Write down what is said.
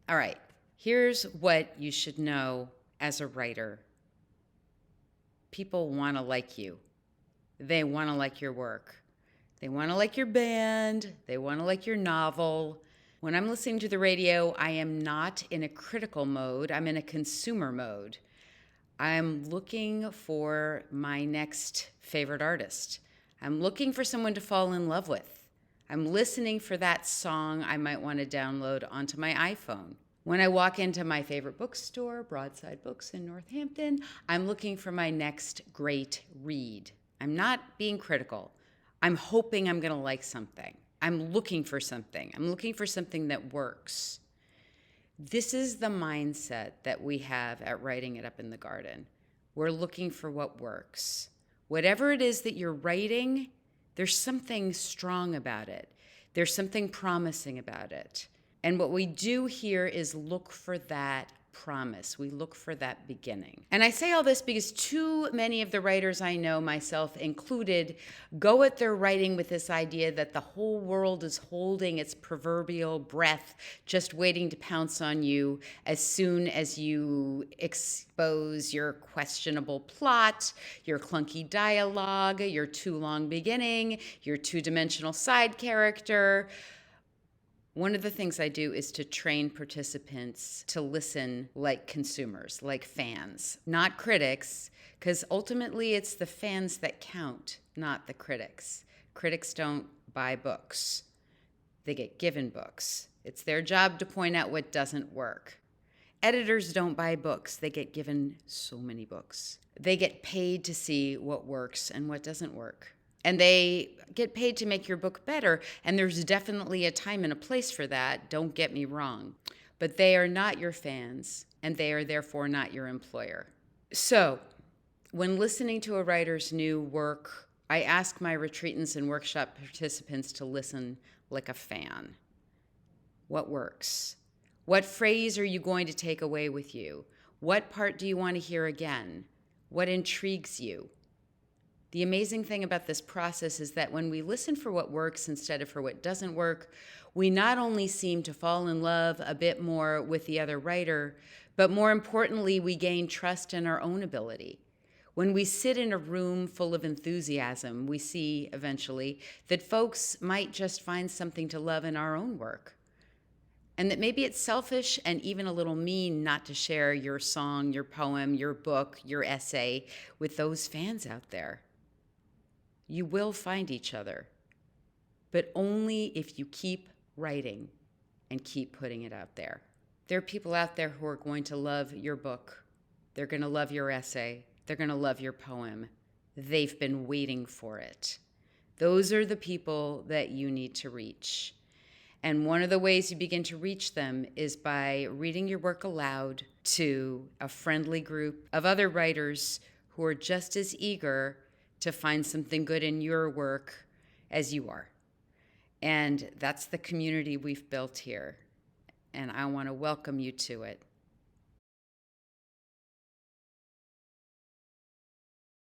All right, here's what you should know as a writer. People want to like you. They want to like your work. They want to like your band. They want to like your novel. When I'm listening to the radio, I am not in a critical mode. I'm in a consumer mode. I'm looking for my next favorite artist. I'm looking for someone to fall in love with. I'm listening for that song I might want to download onto my iPhone. When I walk into my favorite bookstore, Broadside Books in Northampton, I'm looking for my next great read. I'm not being critical. I'm hoping I'm going to like something. I'm looking for something. I'm looking for something that works. This is the mindset that we have at Writing It Up in the Garden. We're looking for what works. Whatever it is that you're writing, there's something strong about it. There's something promising about it. And what we do here is look for that promise. We look for that beginning. And I say all this because too many of the writers I know, myself included, go at their writing with this idea that the whole world is holding its proverbial breath, just waiting to pounce on you as soon as you expose your questionable plot, your clunky dialogue, your too long beginning, your two-dimensional side character. One of the things I do is to train participants to listen like consumers, like fans, not critics, because ultimately it's the fans that count, not the critics. Critics don't buy books. They get given books. It's their job to point out what doesn't work. Editors don't buy books. They get given so many books. They get paid to see what works and what doesn't work. And they get paid to make your book better, and there's definitely a time and a place for that, don't get me wrong. But they are not your fans, and they are therefore not your employer. So, when listening to a writer's new work, I ask my retreatants and workshop participants to listen like a fan. What works? What phrase are you going to take away with you? What part do you want to hear again? What intrigues you? The amazing thing about this process is that when we listen for what works instead of for what doesn't work, we not only seem to fall in love a bit more with the other writer, but more importantly, we gain trust in our own ability. When we sit in a room full of enthusiasm, we see eventually that folks might just find something to love in our own work. And that maybe it's selfish and even a little mean not to share your song, your poem, your book, your essay with those fans out there. You will find each other, but only if you keep writing and keep putting it out there. There are people out there who are going to love your book. They're going to love your essay. They're going to love your poem. They've been waiting for it. Those are the people that you need to reach. And one of the ways you begin to reach them is by reading your work aloud to a friendly group of other writers who are just as eager to find something good in your work as you are. And that's the community we've built here. And I want to welcome you to it.